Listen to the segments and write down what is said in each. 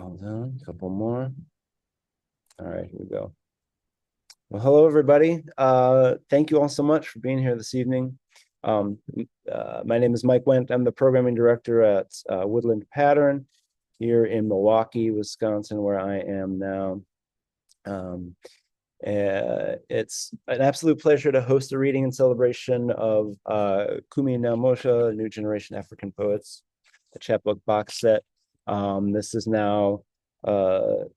Hold on, a couple more. All right, here we go. Well, hello, everybody. Thank you all so much for being here this evening. My name is Mike Wendt. I'm the programming director at Woodland Pattern here in Milwaukee, Wisconsin, where I am now. It's an absolute pleasure to host a reading in celebration of Kumi and Moja, New Generation African Poets, the chapbook box set. This is now the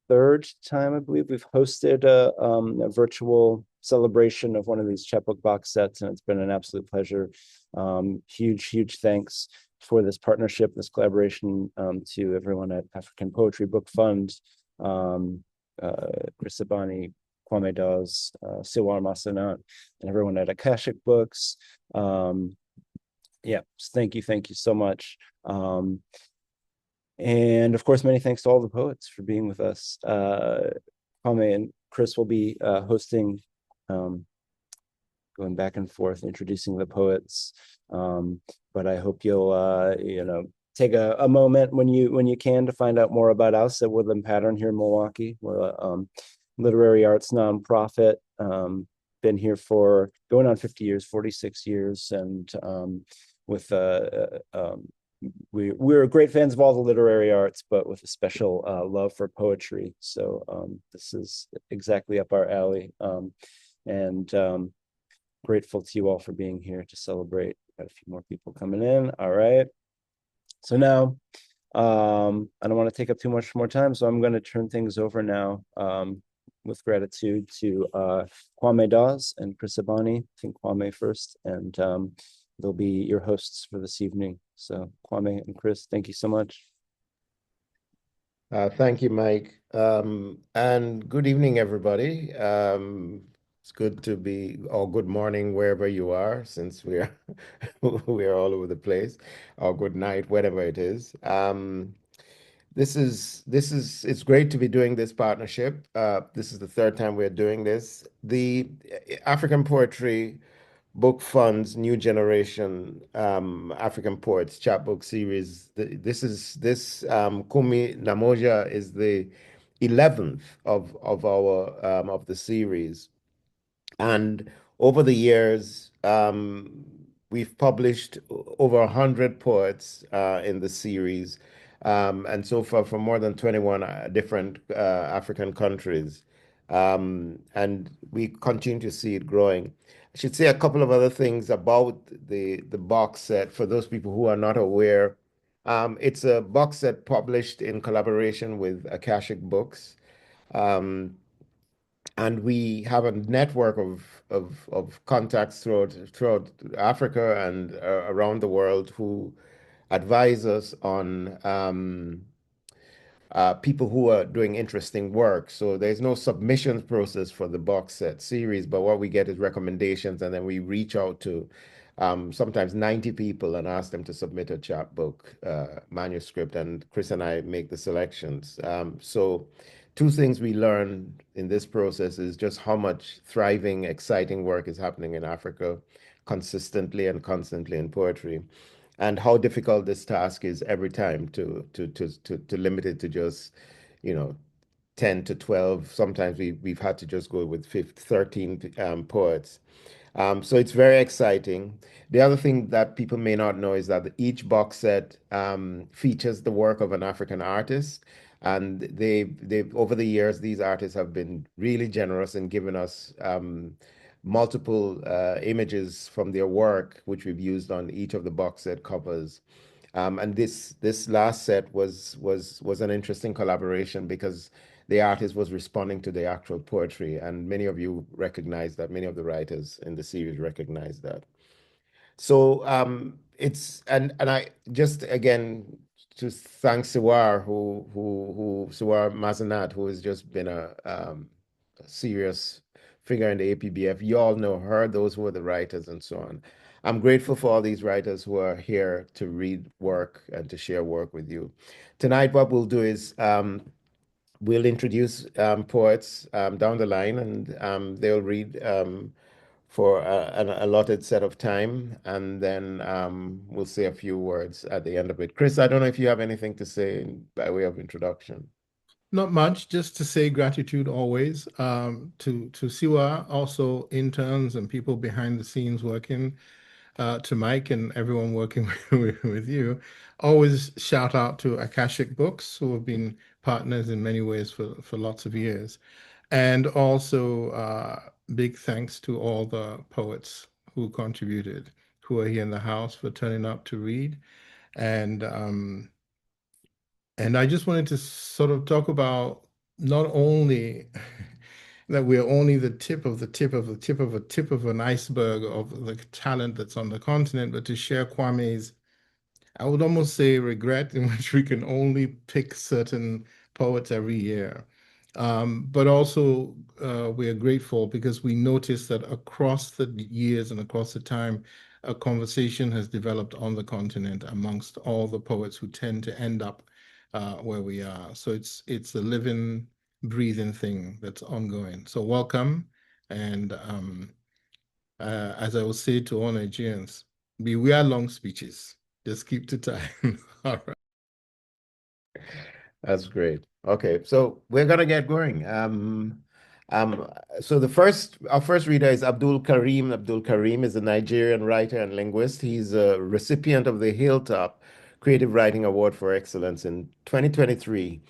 third time, I believe, we've hosted a virtual celebration of one of these chapbook box sets, and it's been an absolute pleasure. Huge thanks for this partnership, this collaboration, to everyone at African Poetry Book Fund, Chris Abani, Kwame, Dawes, Siwar Masanat, and everyone at Akashic Books. Yeah, thank you so much. And of course, many thanks to all the poets for being with us. Kwame and Chris will be hosting, going back and forth, introducing the poets. But I hope you'll, take a moment when you can to find out more about us at Woodland Pattern here in Milwaukee. We're a literary arts nonprofit. Been here for going on 50 years, 46 years, and with we're great fans of all the literary arts, but with a special love for poetry. So this is exactly up our alley, and grateful to you all for being here to celebrate. Got a few more people coming in. All right. So now, I don't want to take up too much more time, so I'm going to turn things over now, with gratitude, to Kwame, Dawes and Chris Abani. I think Kwame first, and they'll be your hosts for this evening. So Kwame and Chris, thank you so much. Thank you, Mike. And good evening, everybody. It's good to be, or good morning, wherever you are, since we are we are all over the place, or good night, whatever it is. It's great to be doing this partnership. This is the third time we're doing this. The African Poetry Book Fund's New Generation African Poets Chapbook series. This Kumi Namoja is the 11th of our of the series, and over the years we've published over 100 poets in the series, and so far from more than 21 different African countries, and we continue to see it growing. I should say a couple of other things about the box set for those people who are not aware. It's a box set published in collaboration with Akashic Books, and we have a network of contacts throughout Africa and around the world who advise us on people who are doing interesting work. So there's no submissions process for the box set series, but what we get is recommendations, and then we reach out to sometimes 90 people and ask them to submit a chapbook manuscript, and Chris and I make the selections. So two things we learned in this process is just how much thriving, exciting work is happening in Africa consistently and constantly in poetry, and how difficult this task is every time to limit it to just, 10 to 12. Sometimes we've had to just go with 13 poets. So it's very exciting. The other thing that people may not know is that each box set features the work of an African artist. And they've over the years, these artists have been really generous in giving us multiple images from their work, which we've used on each of the box set covers. And this last set was an interesting collaboration because the artist was responding to the actual poetry, and many of you recognize that. Many of the writers in the series recognize that. So it's and I just again to thank Siwar who Siwar Mazanat, who has just been a serious figure in the APBF. You all know her, those who are the writers and so on. I'm grateful for all these writers who are here to read work and to share work with you. Tonight, what we'll do is we'll introduce poets down the line, and they'll read for an allotted set of time, and then we'll say a few words at the end of it. Chris, I don't know if you have anything to say by way of introduction. Not much, just to say gratitude always to Siwa, also interns and people behind the scenes working, to Mike and everyone working with you. Always shout out to Akashic Books, who have been partners in many ways for lots of years. And also big thanks to all the poets who contributed, who are here in the house for turning up to read. And and I just wanted to sort of talk about not only that we are only the tip of the tip of the tip of a tip of an iceberg of the talent that's on the continent, but to share Kwame's, I would almost say, regret in which we can only pick certain poets every year. But also, we are grateful because we noticed that across the years and across the time, a conversation has developed on the continent amongst all the poets who tend to end up where we are. So it's a living, breathing thing that's ongoing. So welcome, and as I will say to all Nigerians, beware long speeches. Just keep to time. All right. That's great. Okay, so we're gonna get going. So our first reader is Abdulkareem. Abdulkareem is a Nigerian writer and linguist. He's a recipient of the Hilltop Creative Writing Award for Excellence in 2023.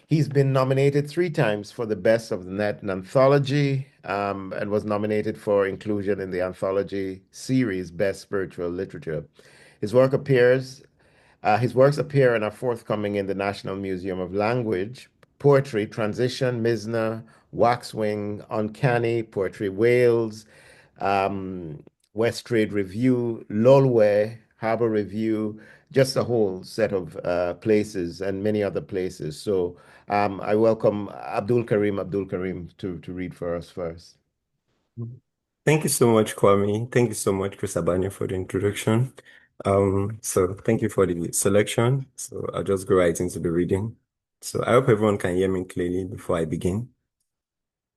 He's been nominated 3 times for the Best of the Net anthology, and was nominated for inclusion in the anthology series Best Spiritual Literature. His work appears his works appear and are forthcoming in the National Museum of Language, Poetry, Transition, Mizna, Waxwing, Uncanny, Poetry Wales, West Trade Review, Lolwe, Harbor Review, just a whole set of places and many other places. So I welcome Abdulkareem to read for us first. Thank you so much, Kwame. Thank you so much, Chris Abani, for the introduction. So thank you for the selection. So I'll just go right into the reading. So I hope everyone can hear me clearly before I begin.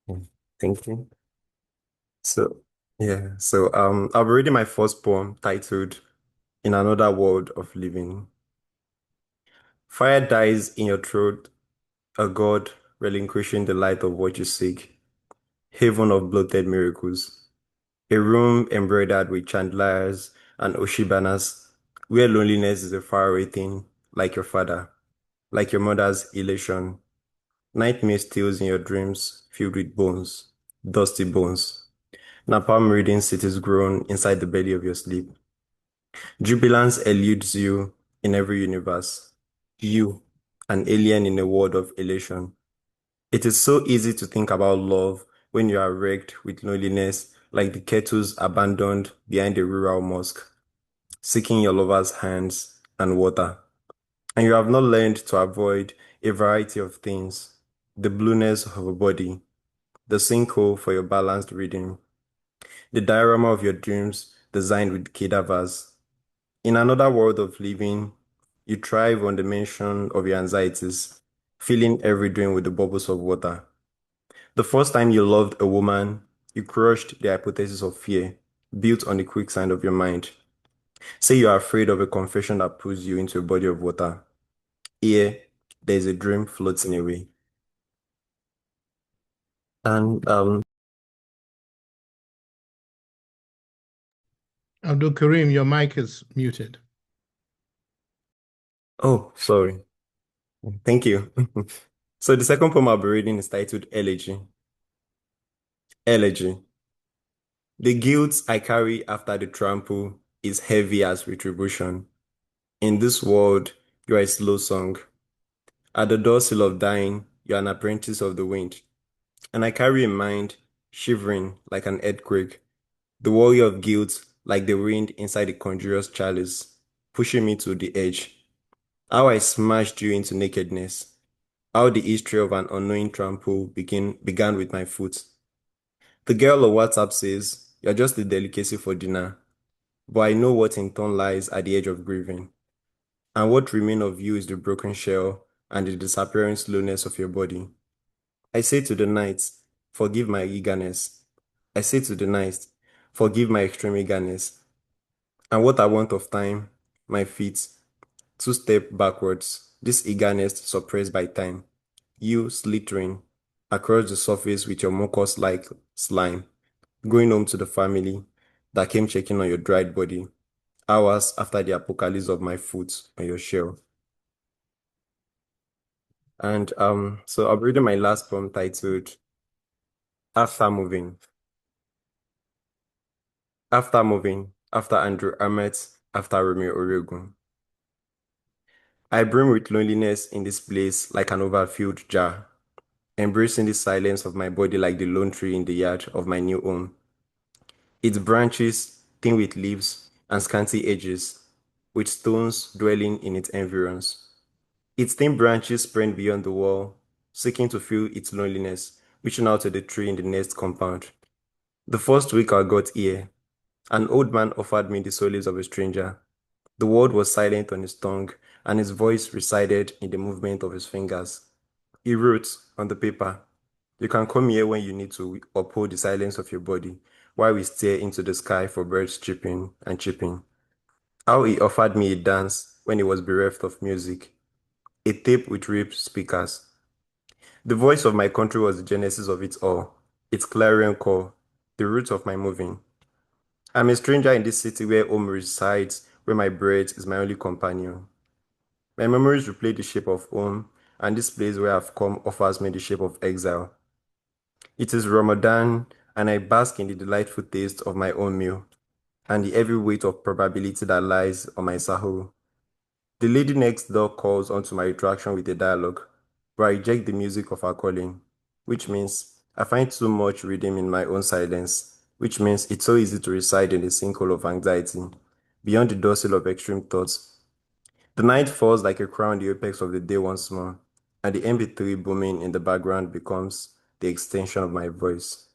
Yeah, thank you. So I'll be reading my first poem titled In Another World of Living. Fire dies in your throat, a god relinquishing the light of what you seek, haven of bloated miracles. A room embroidered with chandeliers and oshibanas, where loneliness is a faraway thing, like your father, like your mother's elation. Nightmare steals in your dreams, filled with bones, dusty bones. Napalm reading cities grown inside the belly of your sleep. Jubilance eludes you in every universe. You, an alien in a world of elation. It is so easy to think about love when you are wrecked with loneliness, like the kettles abandoned behind a rural mosque, seeking your lover's hands and water. And you have not learned to avoid a variety of things: the blueness of a body, the sinkhole for your balanced reading, the diorama of your dreams designed with cadavers. In another world of living, you thrive on the mention of your anxieties, filling every dream with the bubbles of water. The first time you loved a woman, you crushed the hypothesis of fear, built on the quicksand of your mind. Say you are afraid of a confession that pulls you into a body of water. Here, there is a dream floating away. And Abdul Kareem, your mic is muted. oh, sorry. Thank you. So the second poem I'll be reading is titled Elegy. Elegy. The guilt I carry after the trample is heavy as retribution. In this world, you are a slow song. At the doorsill of dying, you are an apprentice of the wind. And I carry in mind, shivering like an earthquake, the warrior of guilt like the wind inside the conjurer's chalice, pushing me to the edge. How I smashed you into nakedness. How the history of an unknowing trample began with my foot. The girl on WhatsApp says, "You're just a delicacy for dinner." But I know what in turn lies at the edge of grieving. And what remains of you is the broken shell and the disappearing slowness of your body. I say to the night, forgive my eagerness. I say to the night, Forgive my extreme eagerness. And what I want of time, my feet, 2 step backwards, this eagerness suppressed by time. You slithering across the surface with your mucus-like slime, going home to the family that came checking on your dried body, hours after the apocalypse of my foot on your shell. And so I'll be reading my last poem titled After Moving. After moving, after Andrew Ahmet, after Romeo Oregon. I brim with loneliness in this place like an overfilled jar, embracing the silence of my body like the lone tree in the yard of my new home. Its branches, thin with leaves and scanty edges, with stones dwelling in its environs. Its thin branches spread beyond the wall, seeking to fill its loneliness, reaching out to the tree in the next compound. The first week I got here, an old man offered me the solace of a stranger. The word was silent on his tongue, and his voice resided in the movement of his fingers. He wrote on the paper, "You can come here when you need to uphold the silence of your body, while we stare into the sky for birds chirping and chirping." How he offered me a dance when he was bereft of music, a tape with ripped speakers. The voice of my country was the genesis of it all, its clarion call, the root of my moving. I'm a stranger in this city where home resides, where my bread is my only companion. My memories replay the shape of home, and this place where I've come offers me the shape of exile. It is Ramadan, and I bask in the delightful taste of my own meal, and the heavy weight of probability that lies on my sahur. The lady next door calls onto my attraction with a dialogue, but I reject the music of her calling, which means I find too much rhythm in my own silence, which means it's so easy to reside in the sinkhole of anxiety, beyond the dorsal of extreme thoughts. The night falls like a crown on the apex of the day once more, and the MP3 booming in the background becomes the extension of my voice.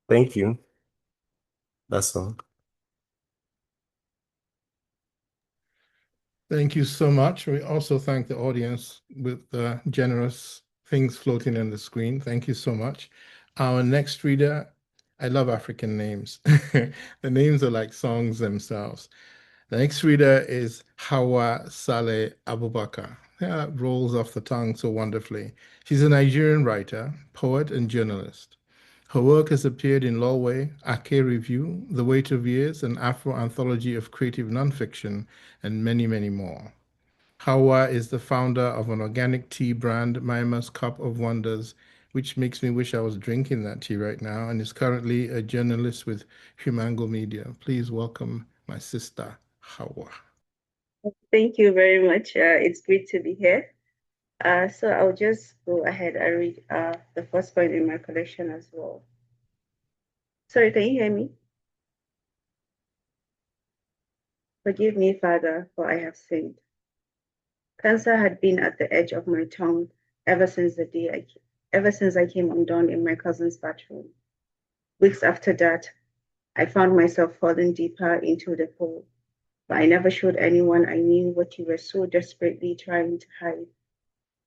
Thank you. That's all. Thank you so much. We also thank the audience with the generous things floating on the screen. Thank you so much. Our next reader, I love African names. The names are like songs themselves. The next reader is Hauwa Saleh Abubakar. Yeah, that rolls off the tongue so wonderfully. She's a Nigerian writer, poet, and journalist. Her work has appeared in Lawway, Ake Review, The Weight of Years, an Afro anthology of creative nonfiction, and many, many more. Hauwa is the founder of an organic tea brand, Maima's Cup of Wonders, which makes me wish I was drinking that tea right now, and is currently a journalist with Humango Media. Please welcome my sister, Hauwa. Thank you very much. It's great to be here. So I'll just go ahead and read the first point in my collection as well. Sorry, can you hear me? Forgive me, Father, for I have sinned. Cancer had been at the edge of my tongue ever since I came undone in my cousin's bathroom. Weeks after that, I found myself falling deeper into the pool, but I never showed anyone I knew what you were so desperately trying to hide.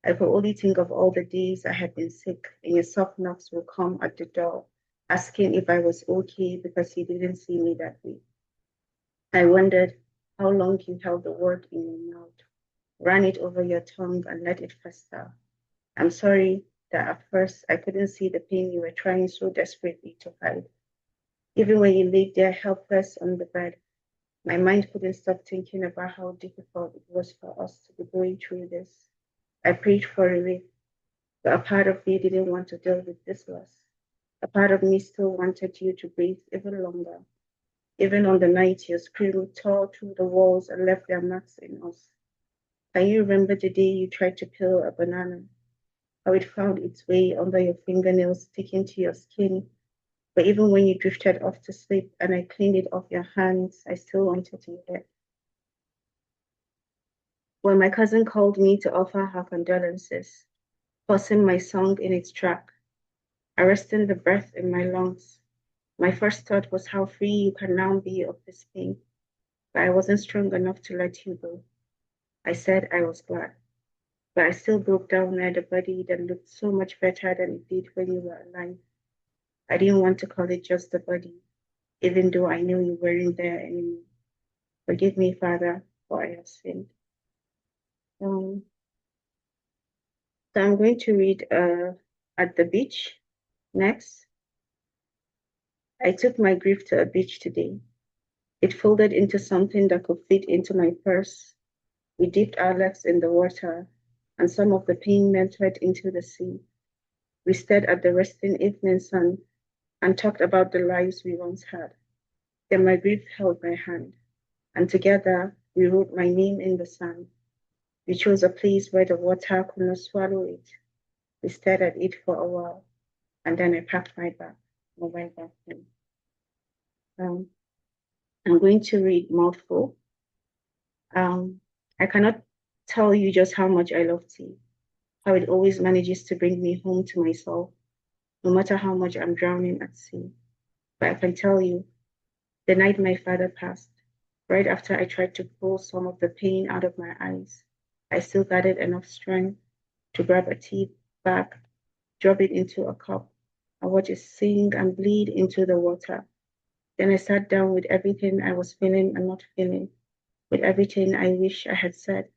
I could only think of all the days I had been sick, and your soft knocks would come at the door, asking if I was okay because you didn't see me that way. I wondered how long you held the word in your mouth, ran it over your tongue, and let it fester. I'm sorry that at first I couldn't see the pain you were trying so desperately to hide. Even when you laid there helpless on the bed, my mind couldn't stop thinking about how difficult it was for us to be going through this. I prayed for relief, but a part of me didn't want to deal with this loss. A part of me still wanted you to breathe even longer, even on the night your scream tore through the walls and left their marks in us. Can you remember the day you tried to peel a banana? How it found its way under your fingernails, sticking to your skin. But even when you drifted off to sleep and I cleaned it off your hands, I still wanted you there. When my cousin called me to offer her condolences, pausing my song in its track, arresting the breath in my lungs, my first thought was how free you can now be of this pain. But I wasn't strong enough to let you go. I said I was glad, but I still broke down near the body that looked so much better than it did when you were alive. I didn't want to call it just the body. even though I knew you weren't there anymore. Forgive me, Father, for I have sinned. So I'm going to read At the Beach next. I took my grief to a beach today. It folded into something that could fit into my purse. We dipped our legs in the water, and some of the pain melted into the sea. We stared at the resting evening sun and talked about the lives we once had. Then my grief held my hand, and together we wrote my name in the sand. We chose a place where the water could not swallow it. We stared at it for a while, and then I packed my bag and went back home. I'm going to read Mouthful. I cannot tell you just how much I love tea, how it always manages to bring me home to myself, no matter how much I'm drowning at sea. But I can tell you, the night my father passed, right after I tried to pull some of the pain out of my eyes, I still gathered enough strength to grab a tea bag, drop it into a cup, and watch it sink and bleed into the water. Then I sat down with everything I was feeling and not feeling, with everything I wish I had said,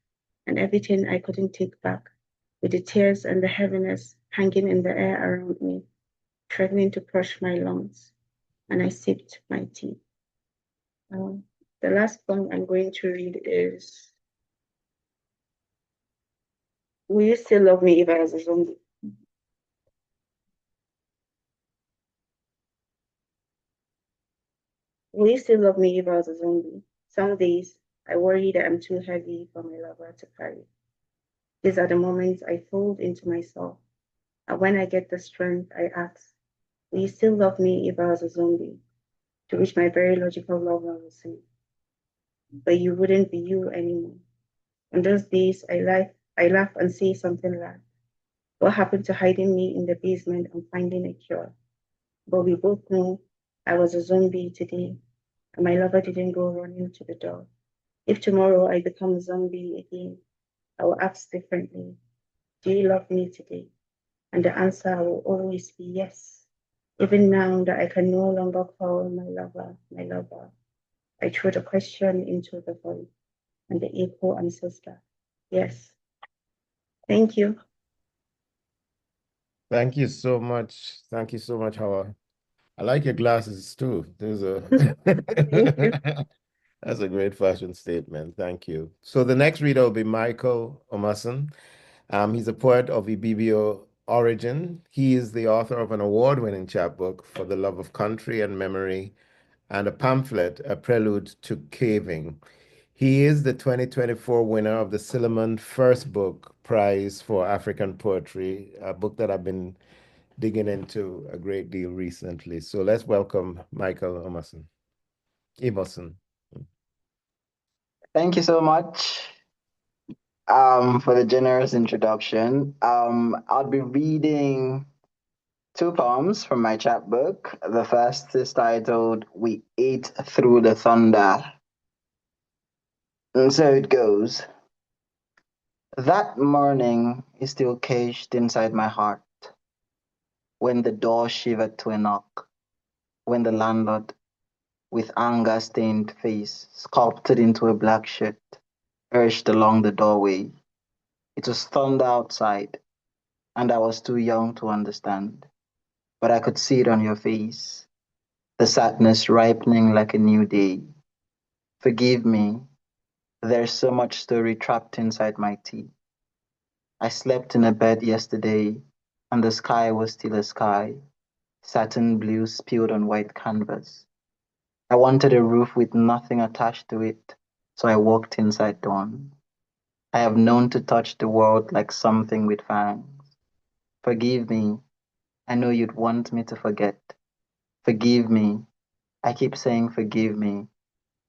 and everything I couldn't take back, with the tears and the heaviness hanging in the air around me, threatening to crush my lungs. And I sipped my tea. The last poem I'm going to read is Will You Still Love Me If I Was a Zombie? Will you still love me if I was a zombie? Some days I worry that I'm too heavy for my lover to carry. These are the moments I fold into myself. And when I get the strength, I ask, will you still love me if I was a zombie? To which my very logical lover will say, but you wouldn't be you anymore. On those days, I laugh and say something like, what happened to hiding me in the basement and finding a cure? But we both know I was a zombie today, and my lover didn't go running to the door. If tomorrow I become a zombie again, I will ask differently. Do you love me today? And the answer will always be yes. Even now that I can no longer call my lover, I throw the question into the void, and the echo answers that yes. Thank you. Thank you so much. Thank you so much, Hauwa. I like your glasses too. There's a that's a great fashion statement. Thank you. So the next reader will be Michael Imossan. He's a poet of Ibibio origin. He is the author of an award-winning chapbook for the love of country and memory, and a pamphlet, A Prelude to Caving. He is the 2024 winner of the Silliman First Book Prize for African Poetry, a book that I've been digging into a great deal recently. So let's welcome Michael Imossan. Thank you so much for the generous introduction. I'll be reading two poems from my chapbook. The first is titled We Ate Through the Thunder. And so it goes. That morning is still caged inside my heart when the door shivered to a knock, when the landlord, with anger-stained face sculpted into a black shirt, urged along the doorway. It was thunder outside, and I was too young to understand. But I could see it on your face, the sadness ripening like a new day. Forgive me, there's so much story trapped inside my teeth. I slept in a bed yesterday, and the sky was still a sky, satin blue spilled on white canvas. I wanted a roof with nothing attached to it, so I walked inside dawn. I have known to touch the world like something with fangs. Forgive me, I know you'd want me to forget. Forgive me, I keep saying forgive me.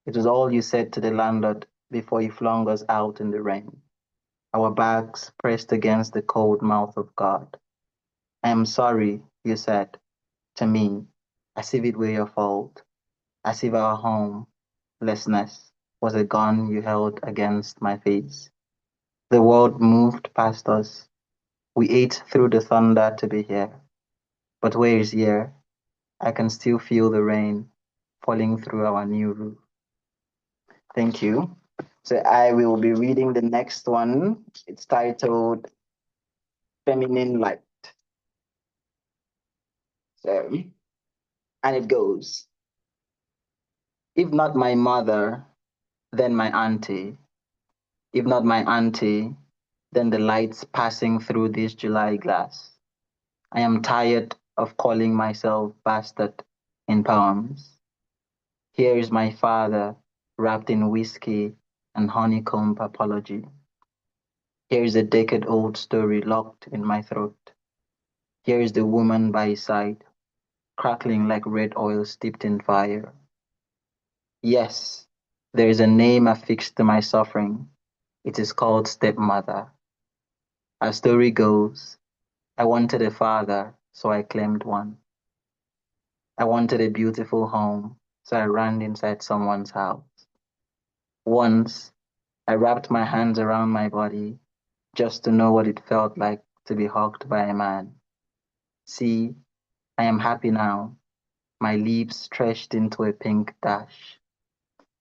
It was all you said to the landlord before he flung us out in the rain. Our backs pressed against the cold mouth of God. I am sorry, you said, to me, as if it were your fault, as if our homelessness was a gun you held against my face. The world moved past us. We ate through the thunder to be here. But where is here? I can still feel the rain falling through our new roof. Thank you. So I will be reading the next one. It's titled Feminine Light. So, and it goes, if not my mother, then my auntie. If not my auntie, then the lights passing through this July glass. I am tired of calling myself bastard in poems. Here is my father wrapped in whiskey and honeycomb apology. Here is a decade-old story locked in my throat. Here is the woman by his side, crackling like red oil steeped in fire. Yes, there is a name affixed to my suffering. It is called stepmother. Our story goes, I wanted a father, so I claimed one. I wanted a beautiful home, so I ran inside someone's house. Once, I wrapped my hands around my body just to know what it felt like to be hugged by a man. See, I am happy now, my lips stretched into a pink dash.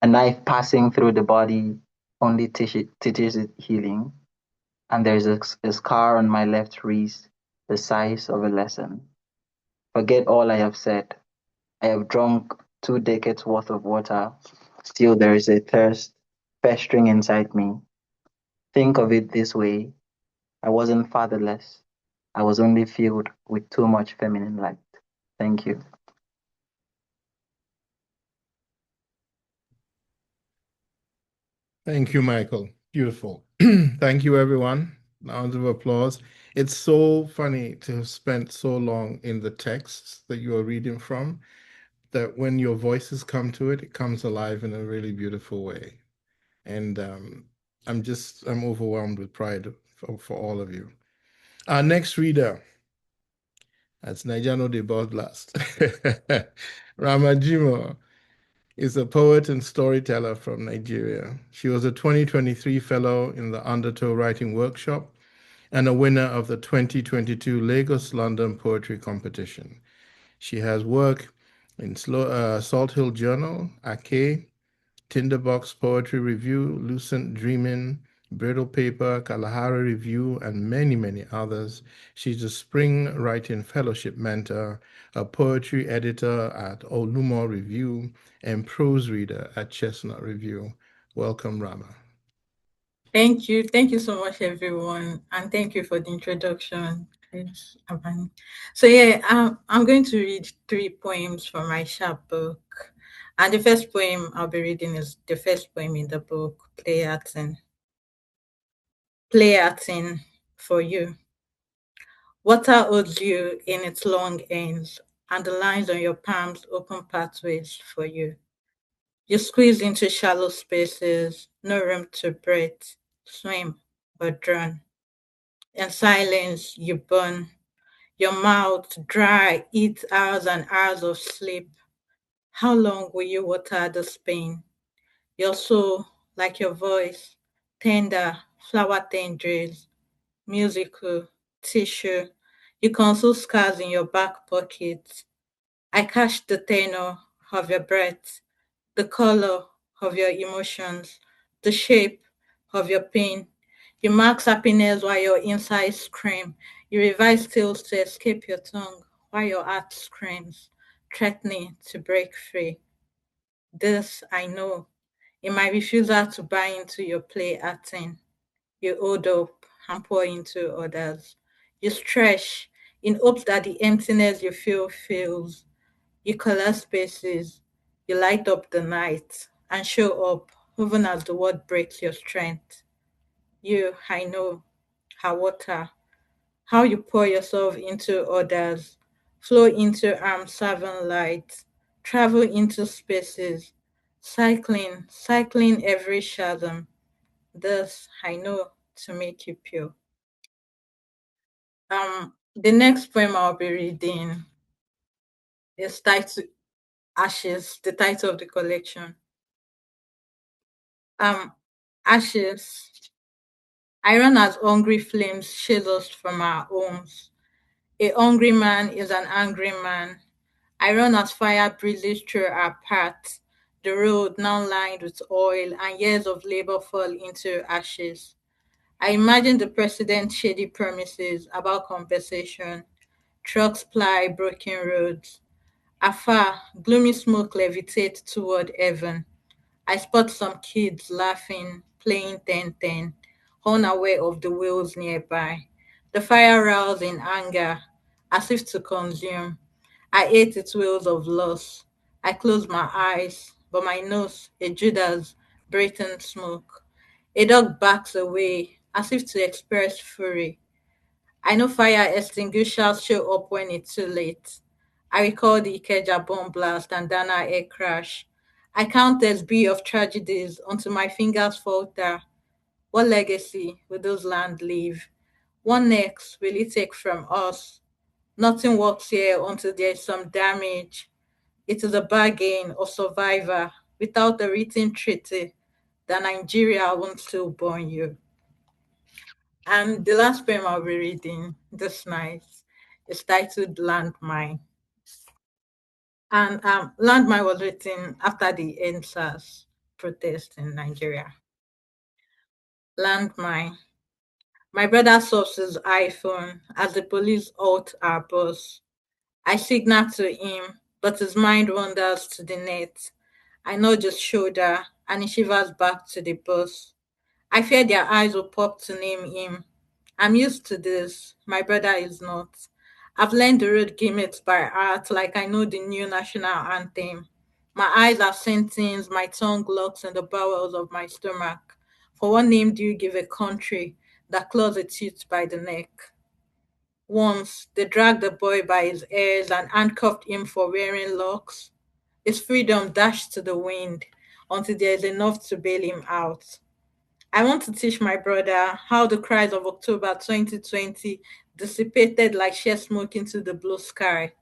A knife passing through the body only teaches it healing, and there's a scar on my left wrist the size of a lesson. Forget all I have said. I have drunk 2 decades worth of water. Still, there is a thirst festering inside me. Think of it this way. I wasn't fatherless. I was only filled with too much feminine light. Thank you. Thank you, Michael. Beautiful. Thank you, everyone. Rounds of applause. It's so funny to have spent so long in the texts that you are reading from, that when your voices come to it, it comes alive in a really beautiful way. And I'm overwhelmed with pride for all of you. Our next reader, that's Naijano de Blast. Rahma Jimoh is a poet and storyteller from Nigeria. She was a 2023 fellow in the Undertow Writing Workshop and a winner of the 2022 Lagos London Poetry Competition. She has work in Salt Hill Journal, Ake, Tinderbox Poetry Review, Lucent Dreaming, Brittle Paper, Kalahari Review, and many, many others. She's a Spring Writing Fellowship mentor, a poetry editor at Olumo Review, and prose reader at Chestnut Review. Welcome, Rahma. Thank you. Thank you so much, everyone. And thank you for the introduction. Abani. So yeah, I'm going to read 3 poems from my chapbook. And the first poem I'll be reading is the first poem in the book, Play Acting. Play Acting for you. Water holds you in its long ends, and the lines on your palms open pathways for you. You squeeze into shallow spaces, no room to breathe, swim, or drown. In silence, you burn. Your mouth dry, eat hours and hours of sleep. How long will you water this pain? Your soul, like your voice, tender, flower tendrils, musical, tissue. You conceal scars in your back pocket. I catch the tenor of your breath, the color of your emotions, the shape of your pain. You mask happiness while your insides scream. You revise tales to escape your tongue while your heart screams, threatening to break free. This I know. In my refusal to buy into your play acting, you hold up and pour into others. You stretch in hopes that the emptiness you feel fills. You color spaces, you light up the night and show up even as the world breaks your strength. You, I know, how water, how you pour yourself into others, flow into arms serving light, travel into spaces, cycling every chasm. This I know to make you pure. The next poem I'll be reading is titled Ashes, the title of the collection. Ashes. I run as hungry flames chase us from our homes. A hungry man is an angry man, I run as fire breezes through our path, the road now lined with oil and years of labor fall into ashes. I imagine the president's shady promises about compensation, trucks ply broken roads. Afar, gloomy smoke levitates toward heaven. I spot some kids laughing, playing 10-10, unaware of the wheels nearby. The fire roused in anger, as if to consume. I ate its wheels of loss. I closed my eyes, but my nose, a Judas, breathing smoke. A dog backs away, as if to express fury. I know fire extinguishers show up when it's too late. I recall the Ikeja bomb blast and Dana air crash. I count SB of tragedies until my fingers falter. What legacy will those land leave? What next will it take from us? Nothing works here until there is some damage. It is a bargain of survivor without a written treaty that Nigeria won't still burn you. And the last poem I'll be reading this night is titled Landmine. And Landmine was written after the NSAS protest in Nigeria. Landmine. My brother solves his iPhone as the police halt our bus. I signal to him, but his mind wanders to the net. I nudge his shoulder and he shivers back to the bus. I fear their eyes will pop to name him. I'm used to this. My brother is not. I've learned the road gimmicks by heart like I know the new national anthem. My eyes are sentenced, my tongue locks in the bowels of my stomach. For what name do you give a country that claws its youth by the neck? Once they dragged the boy by his ears and handcuffed him for wearing locks. His freedom dashed to the wind until there is enough to bail him out. I want to teach my brother how the cries of October 2020 dissipated like sheer smoke into the blue sky.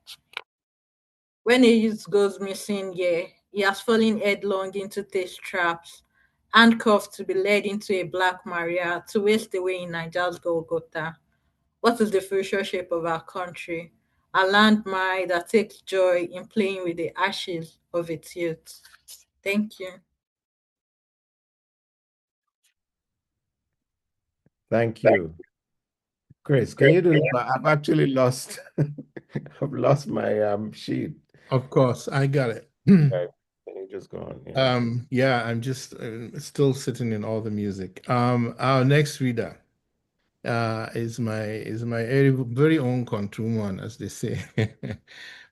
When a youth goes missing, yeah, he has fallen headlong into these traps, handcuffed to be led into a black Maria to waste away in Niger's Golgotha. What is the future shape of our country? A landmine that takes joy in playing with the ashes of its youth. Thank you. Thank you. Chris, can you do this? I've actually lost I've lost my sheet. Of course, I got it. Okay. Can you just go on? Yeah. Yeah, I'm just still sitting in all the music. Our next reader is my very own countrywoman, as they say.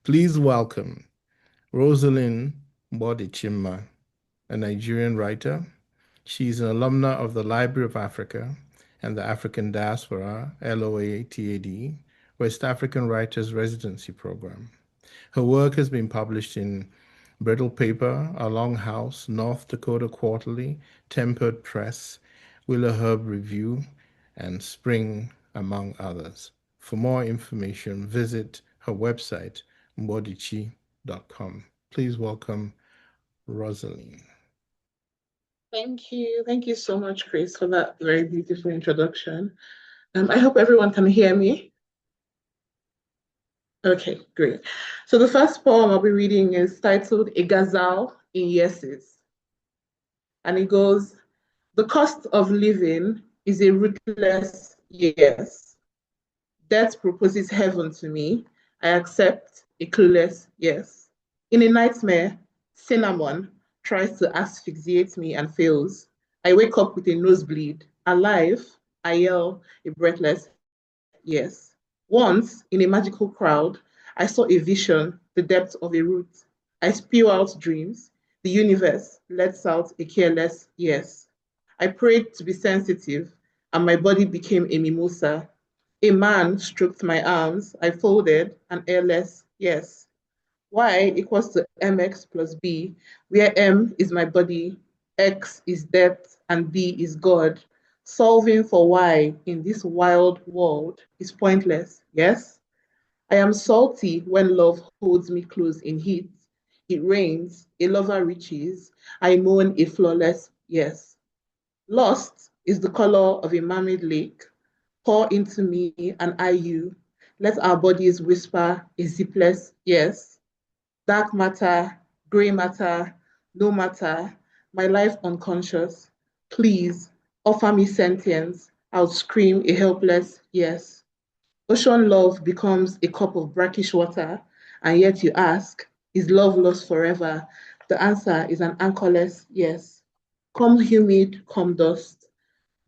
Please welcome Roseline Mgbodichinma, a Nigerian writer. She's an alumna of the Library of Africa and the African Diaspora, LOATAD, West African Writers Residency Program. Her work has been published in Brittle Paper, A Long House, North Dakota Quarterly, Tempered Press, Willow Herb Review, and Spring, among others. For more information, visit her website, Mgbodichinma.com. Please welcome Roseline. Thank you. Thank you so much, Chris, for that very beautiful introduction. I hope everyone can hear me. Okay, great. So the first poem I'll be reading is titled A Ghazal in Yeses. And it goes, the cost of living is a ruthless yes. Death proposes heaven to me. I accept a clueless yes. In a nightmare, cinnamon tries to asphyxiate me and fails. I wake up with a nosebleed. Alive, I yell a breathless yes. Once, in a magical crowd, I saw a vision, the depth of a root. I spew out dreams. The universe lets out a careless yes. I prayed to be sensitive, and my body became a mimosa. A man stroked my arms. I folded an airless yes. Y equals to mx plus b, where m is my body, x is depth, and b is God. Solving for y in this wild world is pointless, yes? I am salty when love holds me close in heat. It rains, a lover reaches, I moan a flawless yes. Lost is the color of a mermaid lake. Pour into me and I you. Let our bodies whisper a zipless yes. dark matter, gray matter, no matter, my life unconscious. Please offer me sentience. I'll scream a helpless yes. Ocean love becomes a cup of brackish water, and yet you ask, is love lost forever? The answer is an anchorless yes. Come humid, come dust.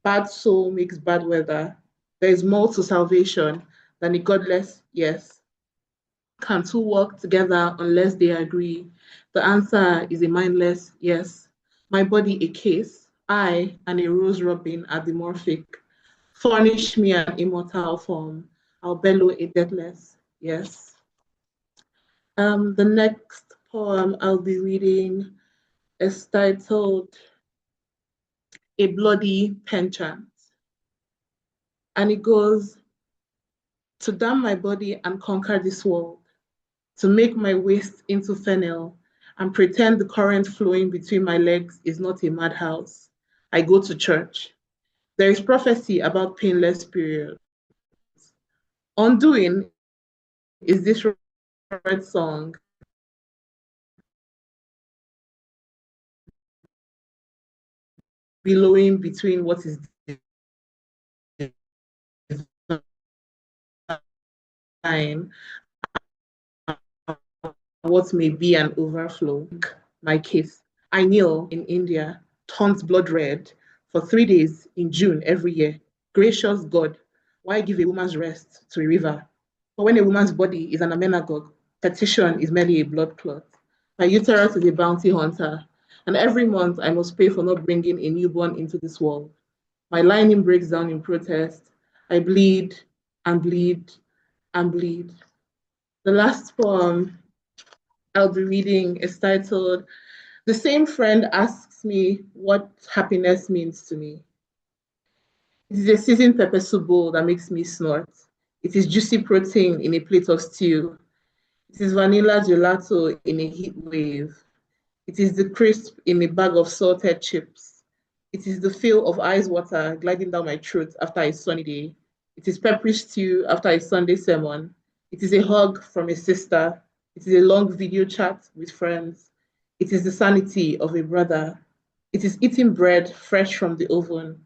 Bad soul makes bad weather. There is more to salvation than a godless yes. Can two work together unless they agree? The answer is a mindless yes. My body a case, I and a rose robin are dimorphic. Furnish me an immortal form. I'll bellow a deathless yes. The next poem I'll be reading is titled A Bloody Penchant. And it goes, to damn my body and conquer this world, to make my waist into fennel and pretend the current flowing between my legs is not a madhouse. I go to church. There is prophecy about painless periods. Undoing is this red song. Billowing between what is divine what may be an overflow. My case. I kneel in India, turns blood red for 3 days in June every year. Gracious God, why give a woman's rest to a river? For when a woman's body is an amenagogue, petition is merely a blood clot. My uterus is a bounty hunter, and every month I must pay for not bringing a newborn into this world. My lining breaks down in protest. I bleed and bleed and bleed. The last poem I'll be reading is titled, The Same Friend Asks Me What Happiness Means to Me. It is a seasoned pepper soup bowl that makes me snort. It is juicy protein in a plate of stew. It is vanilla gelato in a heat wave. It is the crisp in a bag of salted chips. It is the feel of ice water gliding down my throat after a sunny day. It is peppery stew after a Sunday sermon. It is a hug from a sister. It is a long video chat with friends. It is the sanity of a brother. It is eating bread fresh from the oven.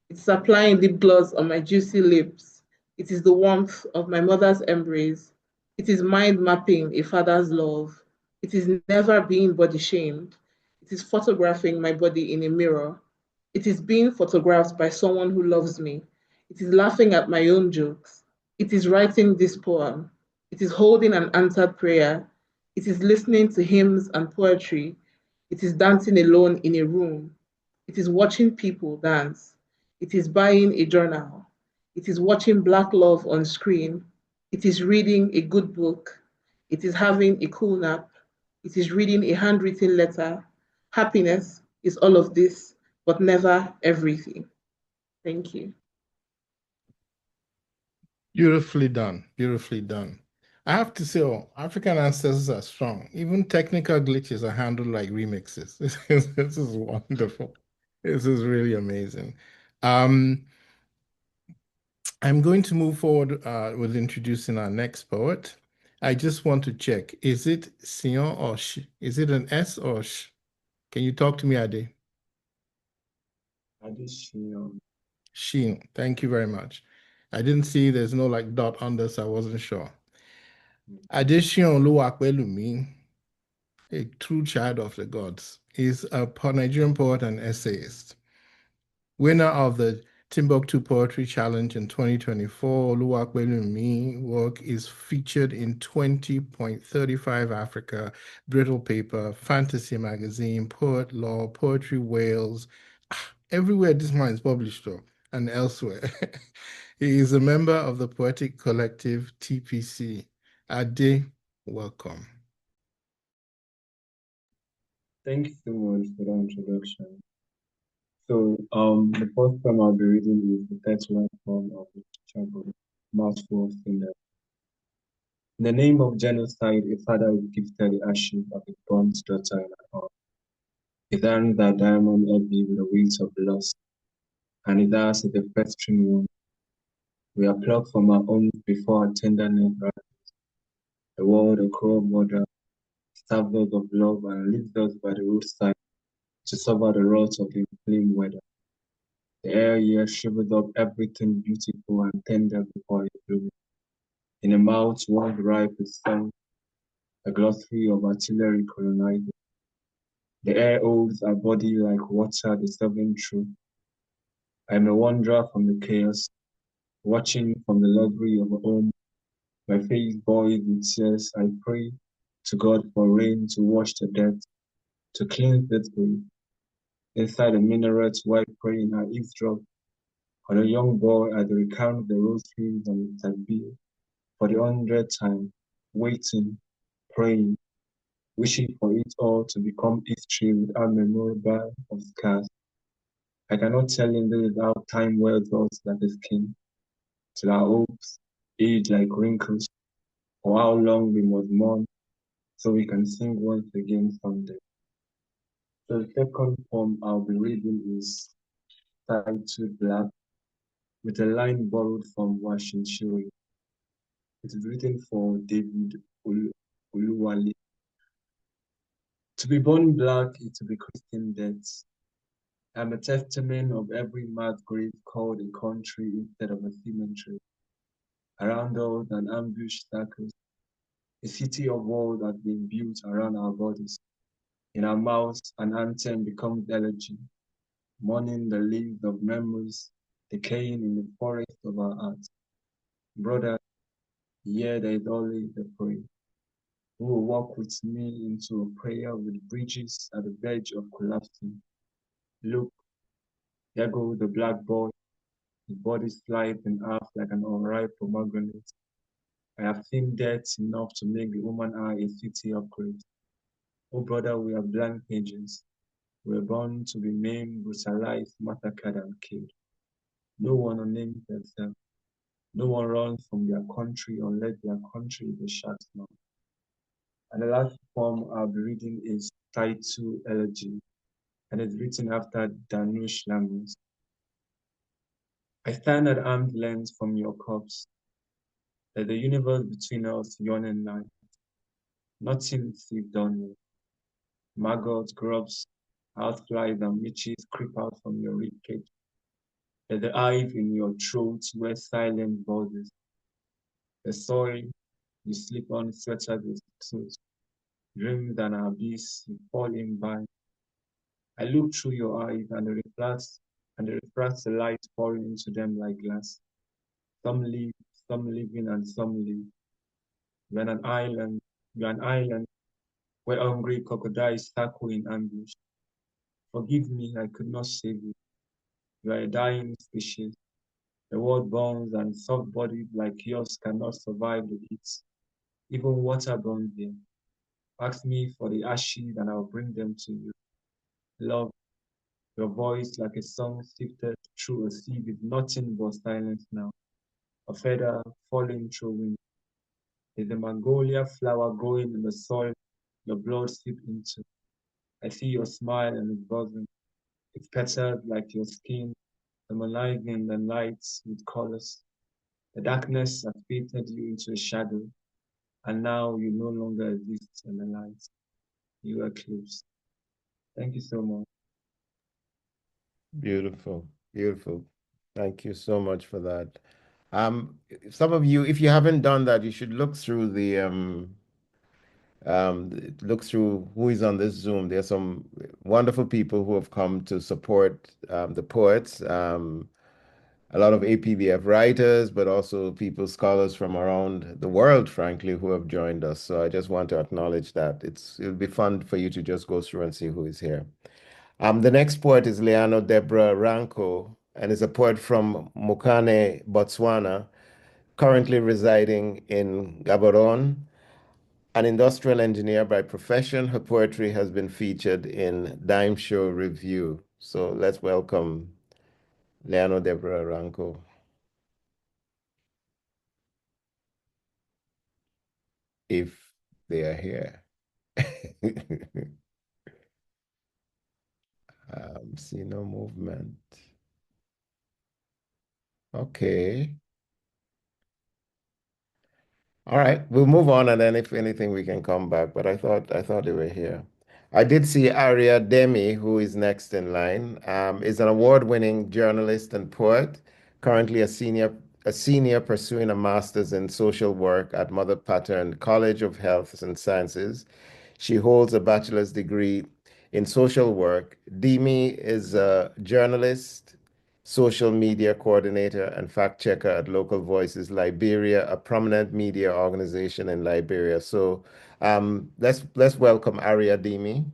It is applying lip gloss on my juicy lips. It is the warmth of my mother's embrace. It is mind mapping a father's love. It is never being body shamed. It is photographing my body in a mirror. It is being photographed by someone who loves me. It is laughing at my own jokes. It is writing this poem. It is holding an answered prayer. It is listening to hymns and poetry. It is dancing alone in a room. It is watching people dance. It is buying a journal. It is watching Black love on screen. It is reading a good book. It is having a cool nap. It is reading a handwritten letter. Happiness is all of this, but never everything. Thank you. Beautifully done. Beautifully done. I have to say, oh, African ancestors are strong. Even technical glitches are handled like remixes. This is wonderful. This is really amazing. I'm going to move forward with introducing our next poet. I just want to check, is it Sion or Sh? Is it an S or Sh? Can you talk to me, Ade? Adesiyan. Sheen. Thank you very much. I didn't see there's no like dot on this, so I wasn't sure. Adesiyan Oluwapelumi, a true child of the gods, is a Nigerian poet and essayist. Winner of the Timbuktu Poetry Challenge in 2024, Oluwapelumi work is featured in 20.35 Africa, Brittle Paper, Fantasy Magazine, Poet Law, Poetry Wales, everywhere this man is published, though, and elsewhere. He is a member of the poetic collective TPC. Ade, welcome. Thank you so much for that introduction. So, the first poem I'll be reading is the title poem of the Chapbook, Mouthful of Sinners. In the name of genocide, a father will give the ashes of his born daughter in her heart. His hands are diamond heavy with the weight of loss, and his eyes is the festering wound. We are plucked from our homes before our tenderness rises. The world, a cruel mother, serves us of love, and leaves us by the roadside to suffer the wrath of the inflamed weather. The air here shrivels up everything beautiful and tender before it blooms. In a mouth once ripe with song, a glossary of artillery colonizers. The air holds our body like water dissolving through. I am a wanderer from the chaos, watching from the luxury of a home. My face boils with tears. I pray to God for rain to wash the dirt, to cleanse this grave. Inside a minaret while praying, I eavesdrop on a young boy as they recount the rosaries and the takbir for the 100th time, waiting, praying, wishing for it all to become history without memorial bar of scars. I cannot tell him this is how time wears us like a skin, till our hopes age like wrinkles, or how long we must mourn so we can sing once again someday. So the second poem I'll be reading is titled Black, with a line borrowed from Washington. It is written for David Oluwale. To be born black is to be Christian death. I'm a testament of every mass grave called a country instead of a cemetery. Around us an ambush circles. A city of walls has been built around our bodies. In our mouths, an anthem becomes elegy, mourning the leaves of memories decaying in the forest of our hearts. Brother, here there is always a prayer. Who will walk with me into a prayer with bridges at the verge of collapsing? Look, there goes the black boy, his body sliced in half like an unripe pomegranate. I have seen death enough to make the human eye a city upgrade. Oh brother, we are blank pages. We are born to be maimed, brutalized, massacred, and killed. No one unnames themselves. No one runs from their country unless their country is a shark's mouth. And the last poem I'll be reading is titled Elegy, and it's written after Danush language. I stand at arm's length from your corpse. Let the universe between us yawn and lie. Nothing sleep down here. Maggots, grubs, houseflies, and witches creep out from your ribcage. Let the hive in your throat where silence buzzes. The soil you sleep on sweaters with truth. Dreams and abyss you fall in by. I look through your eyes and they reflect the light pouring into them like glass. Some live, some living, and some live. You're an island where hungry crocodiles circle in ambush. Forgive me, I could not save you. You are a dying species. The world burns and soft bodies like yours cannot survive the heat. Even water burns here. Ask me for the ashes and I'll bring them to you. Love, your voice like a song sifted through a sea with nothing but silence now. A feather falling through wind. There's a magnolia flower growing in the soil your blood seeped into. I see your smile and it's buzzing. It's petals like your skin, harmonizing the lights with colors. The darkness has fitted you into a shadow, and now you no longer exist in the light. You are eclipsed. Thank you so much. Beautiful, beautiful. Thank you so much for that. Some of you, if you haven't done that, you should look through look through who is on this Zoom. There's some wonderful people who have come to support the poets. A lot of APBF writers, but also people, scholars from around the world, frankly, who have joined us. So I just want to acknowledge that. It'll be fun for you to just go through and see who is here. The next poet is Leano Debra Ranko, and is a poet from Mokane, Botswana, currently residing in Gaborone. An industrial engineer by profession, her poetry has been featured in Dime Show Review. So let's welcome Leano Debra Ranko. If they are here. See no movement. Okay. All right, we'll move on, and then if anything, we can come back. But I thought they were here. I did see Aria Deemie, who is next in line. Is an award-winning journalist and poet, currently a senior pursuing a master's in social work at Mother Pattern College of Health and Sciences. She holds a bachelor's degree in social work. Deemie is a journalist, social media coordinator, and fact checker at Local Voices Liberia, a prominent media organization in Liberia. So let's welcome Aria Deemie.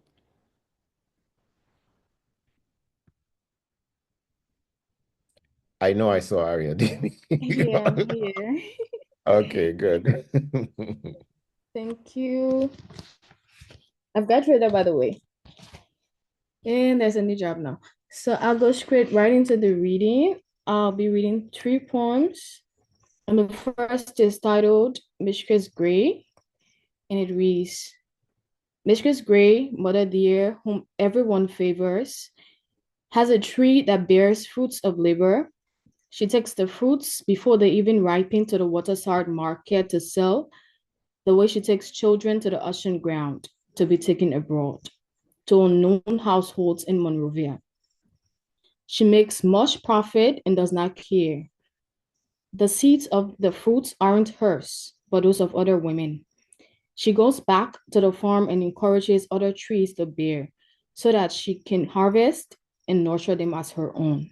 I know I saw Aria Deemie. Yeah, I'm here. Okay, good. Thank you. I've graduated, by the way. And there's a new job now. So I'll go straight right into the reading. I'll be reading 3 poems. And the first is titled Mistress Gray. And it reads, Mistress Gray, mother dear, whom everyone favors, has a tree that bears fruits of labor. She takes the fruits before they even ripen to the waterside market to sell, the way she takes children to the ocean ground to be taken abroad, to unknown households in Monrovia. She makes much profit and does not care. The seeds of the fruits aren't hers, but those of other women. She goes back to the farm and encourages other trees to bear so that she can harvest and nurture them as her own.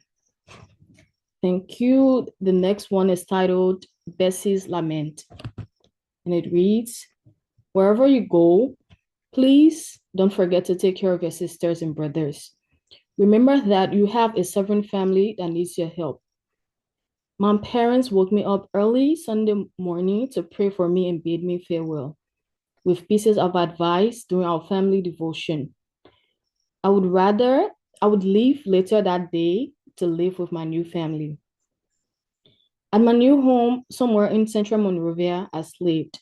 Thank you. The next one is titled Bessie's Lament. And it reads, wherever you go, please don't forget to take care of your sisters and brothers. Remember that you have a sovereign family that needs your help. My parents woke me up early Sunday morning to pray for me and bid me farewell, with pieces of advice during our family devotion. I would leave later that day to live with my new family. At my new home, somewhere in central Monrovia, I slept.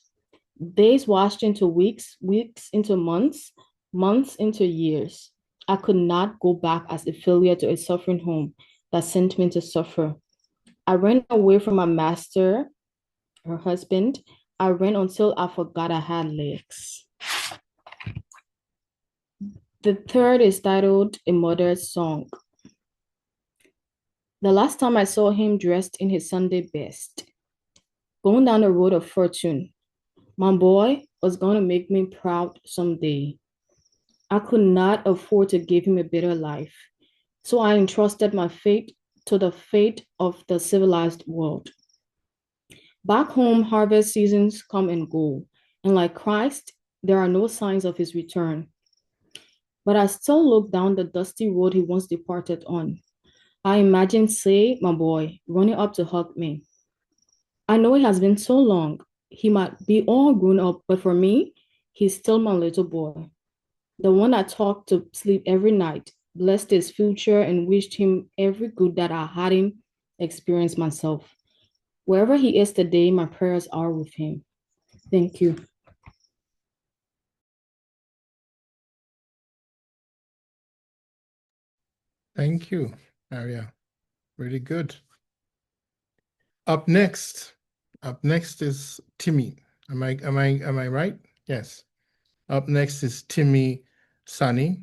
Days washed into weeks, weeks into months, months into years. I could not go back as a failure to a suffering home that sent me to suffer. I ran away from my master, her husband. I ran until I forgot I had legs. The third is titled A Mother's Song. The last time I saw him dressed in his Sunday best, going down the road of fortune, my boy was going to make me proud someday. I could not afford to give him a better life, so I entrusted my fate to the fate of the civilized world. Back home, harvest seasons come and go, and like Christ, there are no signs of his return. But I still look down the dusty road he once departed on. I imagine, say, my boy, running up to hug me. I know it has been so long. He might be all grown up, but for me, he's still my little boy. The one I talked to sleep every night, blessed his future and wished him every good that I hadn't experienced myself. Wherever he is today, my prayers are with him. Thank you. Thank you, Aria. Really good. Up next is Timi. Am I right? Yes. Up next is Timi Sanni.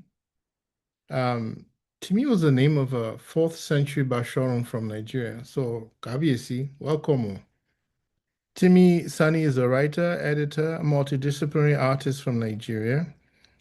Timi was the name of a 4th century Basharan from Nigeria. So Kabiesi, welcome. Timi Sanni is a writer, editor, multidisciplinary artist from Nigeria.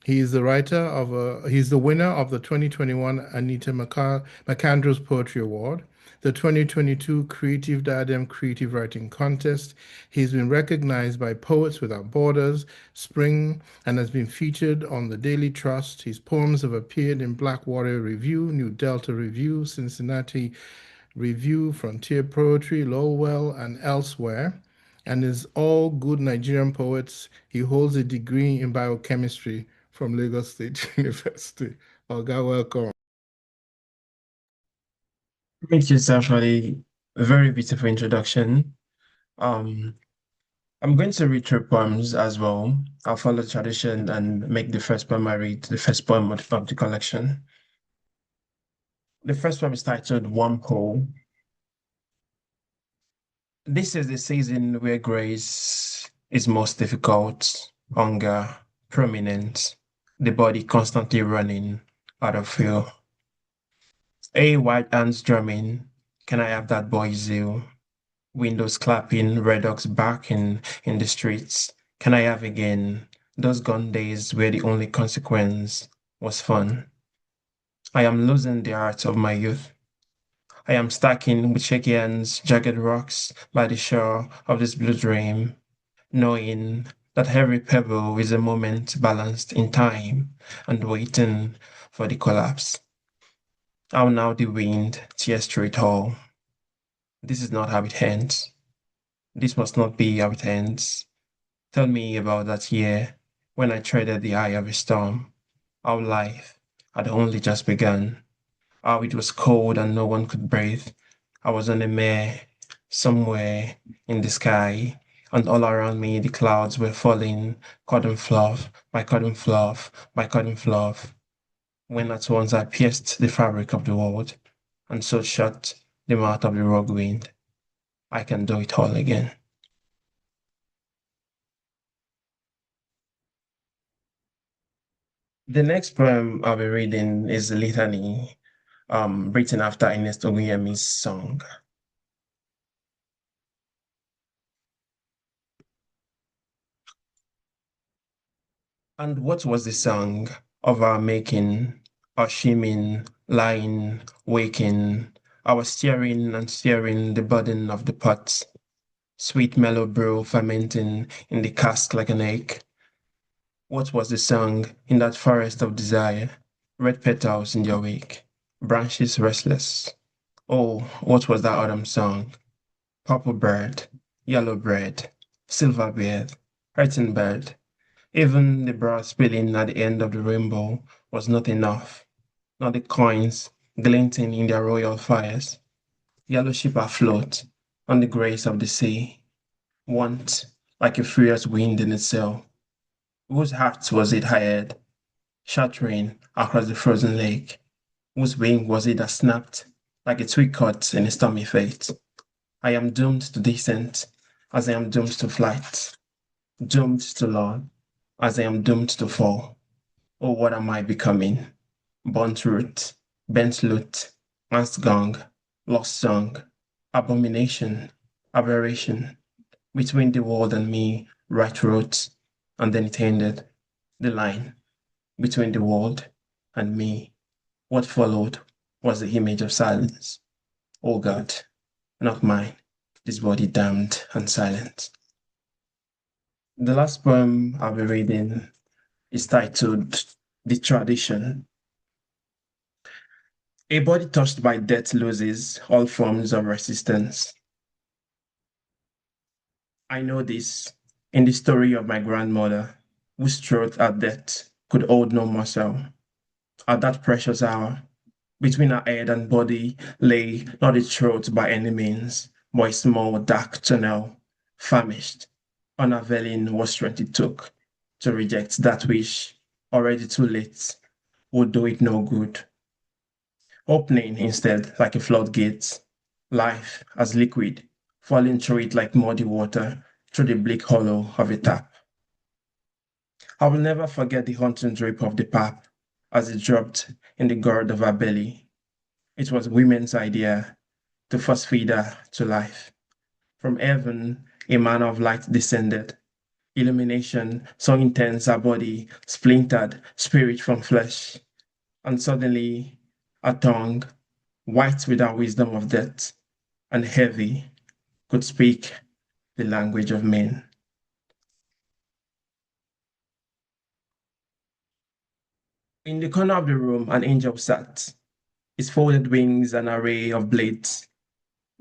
He's the winner of the 2021 Anita McAndrews Poetry Award, the 2022 Creative Diadem Creative Writing Contest. He's been recognized by Poets Without Borders, Spring, and has been featured on the Daily Trust. His poems have appeared in Blackwater Review, New Delta Review, Cincinnati Review, Frontier Poetry, Lowell, and elsewhere, and is all good Nigerian poets. He holds a degree in biochemistry from Lagos State University. Oga, welcome. Thank you, sir, for the very beautiful introduction. I'm going to read 3 poems as well. I'll follow tradition and make the first poem I read the first poem of the collection. The first poem is titled One Pole. This is the season where grace is most difficult, hunger, prominent, the body constantly running out of fuel. A white hands drumming, can I have that boy's zeal? Windows clapping, red dogs barking in the streets. Can I have again those gone days where the only consequence was fun? I am losing the art of my youth. I am stacking with shaky hands jagged rocks by the shore of this blue dream, knowing that every pebble is a moment balanced in time and waiting for the collapse. How now the wind tears through it all. This is not how it ends. This must not be how it ends. Tell me about that year when I treaded the eye of a storm. How life had only just begun. How it was cold and no one could breathe. I was on a mare somewhere in the sky, and all around me the clouds were falling, cotton fluff by cotton fluff by cotton fluff. When at once I pierced the fabric of the world, and so shut the mouth of the rogue wind. I can do it all again. The next poem I'll be reading is a litany, written after Ernest Oguyemi's song. And what was the song of our making, our shimming, lying, waking, our steering and steering the burden of the pot, sweet mellow brew fermenting in the cask like an egg? What was the song in that forest of desire, red petals in your wake, branches restless? Oh, what was that autumn song? Purple bird, yellow bread, silver beard, hurting bird. Even the brass spilling at the end of the rainbow was not enough. Not the coins glinting in their royal fires. Yellow ship afloat on the grace of the sea. Want like a furious wind in its sail. Whose heart was it hired, shattering across the frozen lake? Whose wing was it that snapped like a twig cut in a stormy fate? I am doomed to descent as I am doomed to flight, doomed to learn as I am doomed to fall. Oh, what am I becoming? Burnt root, bent lute, last gong, lost song, abomination, aberration. Between the world and me, right wrote, and then it ended. The line between the world and me. What followed was the image of silence. Oh God, not mine, this body damned and silent. The last poem I'll be reading is titled The Tradition. A body touched by death loses all forms of resistance. I know this in the story of my grandmother, whose throat at death could hold no muscle. At that precious hour, between her head and body lay not a throat by any means, but a small dark tunnel, famished, unavailing what strength it took to reject that which, already too late, would do it no good. Opening instead like a floodgate, life as liquid, falling through it like muddy water through the bleak hollow of a tap. I will never forget the haunting drip of the pap as it dropped in the gourd of her belly. It was women's idea to force feed her to life. From heaven, a man of light descended. Illumination so intense her body splintered spirit from flesh. And suddenly, a tongue, white with the wisdom of death, and heavy, could speak the language of men. In the corner of the room, an angel sat, his folded wings an array of blades.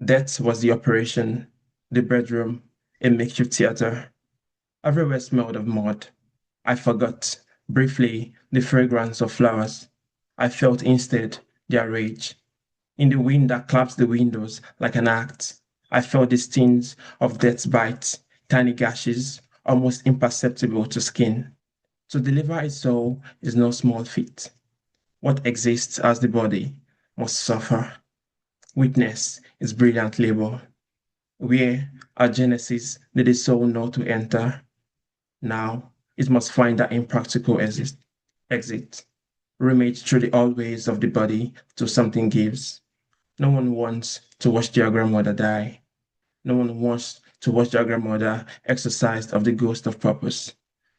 Death was the operation, the bedroom, a makeshift theater. Everywhere smelled of mud. I forgot, briefly, the fragrance of flowers. I felt instead their rage. In the wind that claps the windows like an axe, I felt the stings of death's bite, tiny gashes, almost imperceptible to skin. To deliver a soul is no small feat. What exists as the body must suffer. Witness is brilliant labor. where at Genesis did the soul know to enter. Now it must find that impractical exit, rummage through the always of the body till something gives. No one wants to watch their grandmother die. No one wants to watch their grandmother exercised of the ghost of purpose.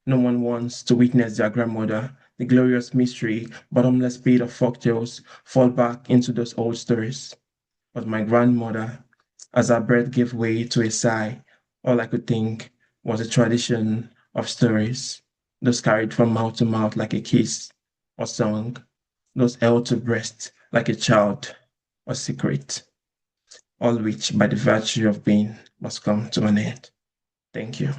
No one wants to witness their grandmother, the glorious mystery, bottomless pit of folktales, fall back into those old stories. But my grandmother, as her breath gave way to a sigh, all I could think was a tradition of stories, those carried from mouth to mouth like a kiss or song, those held to breast like a child or secret, all which by the virtue of being must come to an end. Thank you.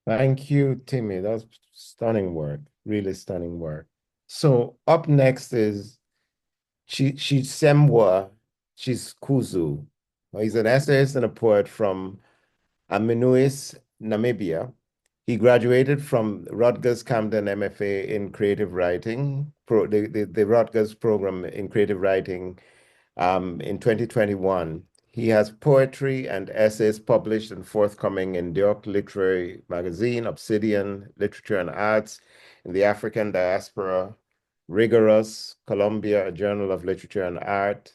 Thank you, Timi. That's stunning work, really stunning work. So up next is Tjizembua Tjikuzu. He's an essayist and a poet from Aminuis, Namibia. He graduated from Rutgers Camden MFA in creative writing, the Rutgers program in creative writing in 2021. He has poetry and essays published and forthcoming in York Literary Magazine, Obsidian, Literature and Arts, in the African Diaspora, Rigorous, Columbia, a Journal of Literature and Art,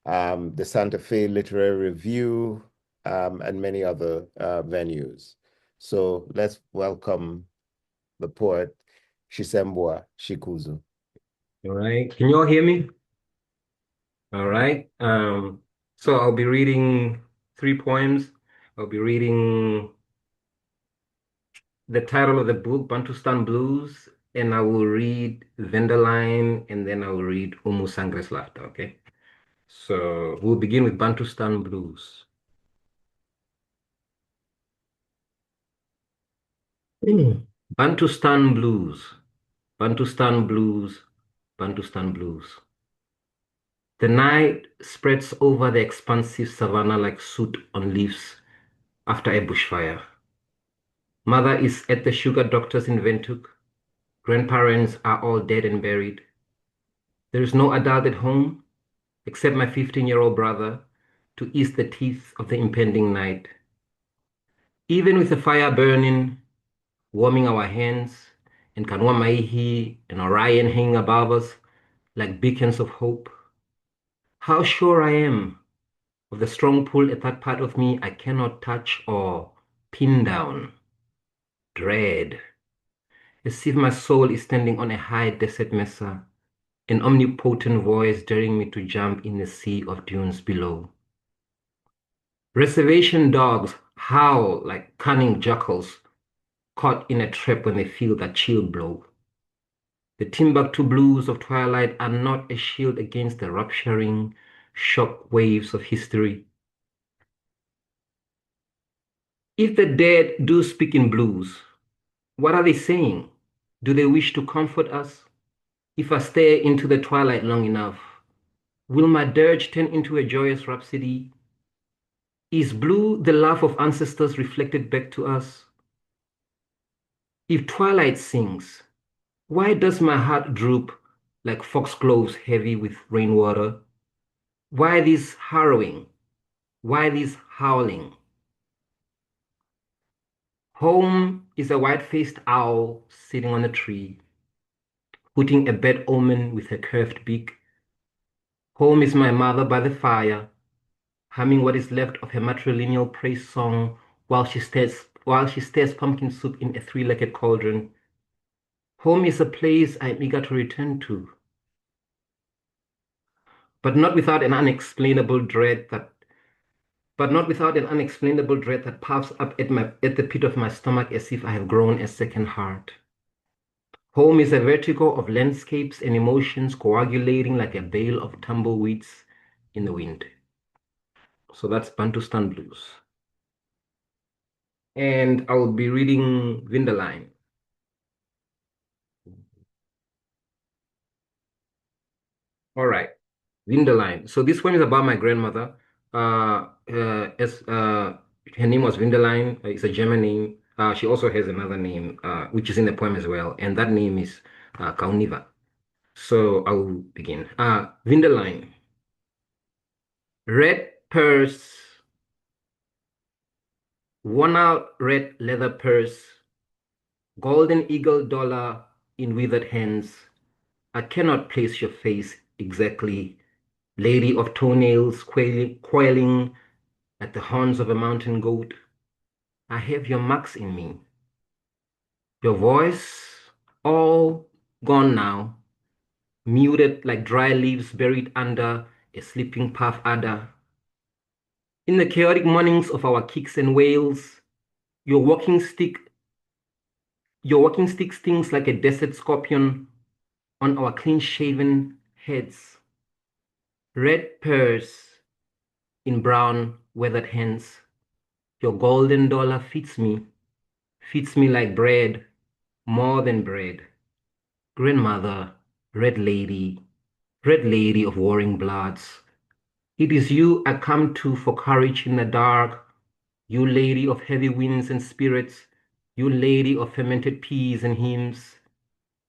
the Santa Fe Literary Review, and many other venues. So let's welcome the poet, Tjizembua Tjikuzu. All right. Can you all hear me? All right. So I'll be reading 3 poems. I'll be reading the title of the book, Bantustan Blues, and I will read Venderline, and then I will read Umu Sangre's Laughter, okay? So we'll begin with Bantustan Blues. Bantustan Blues, Bantustan Blues, Bantustan Blues. The night spreads over the expansive savanna like soot on leaves after a bushfire. Mother is at the sugar doctor's in Windhoek. Grandparents are all dead and buried. There is no adult at home except my 15-year-old brother to ease the teeth of the impending night. Even with the fire burning, warming our hands, and Kanwa Maihi and Orion hanging above us like beacons of hope, how sure I am of the strong pull at that part of me I cannot touch or pin down. Dread, as if my soul is standing on a high desert mesa, an omnipotent voice daring me to jump in the sea of dunes below. Reservation dogs howl like cunning jackals caught in a trap when they feel that chill blow. The Timbuktu blues of twilight are not a shield against the rupturing shock waves of history. If the dead do speak in blues, what are they saying? Do they wish to comfort us? If I stare into the twilight long enough, will my dirge turn into a joyous rhapsody? Is blue the laugh of ancestors reflected back to us? If twilight sings, why does my heart droop like foxgloves heavy with rainwater? Why this harrowing? Why this howling? Home is a white-faced owl sitting on a tree, putting a bad omen with her curved beak. Home is my mother by the fire, humming what is left of her matrilineal praise song while she stirs pumpkin soup in a 3-legged cauldron. Home is a place I'm eager to return to, but not without an unexplainable dread that puffs up at the pit of my stomach as if I have grown a second heart. Home is a vertigo of landscapes and emotions coagulating like a bale of tumbleweeds in the wind. So that's Bantustan Blues. And I will be reading Winterline. All right, Winterline. So this one is about my grandmother. Her name was Winterline. It's a German name. She also has another name, which is in the poem as well, and that name is Kauniva. So I will begin. Winterline. Red purse, worn out red leather purse, golden eagle dollar in withered hands. I cannot place your face exactly, lady of toenails coiling at the horns of a mountain goat. I have your marks in me. Your voice, all gone now, muted like dry leaves buried under a sleeping path adder. In the chaotic mornings of our kicks and wails, your walking stick stings like a desert scorpion on our clean-shaven heads. Red pears in brown weathered hands. Your golden dollar fits me like bread, more than bread. Grandmother, red lady of warring bloods. It is you I come to for courage in the dark, you lady of heavy winds and spirits, you lady of fermented peas and hymns.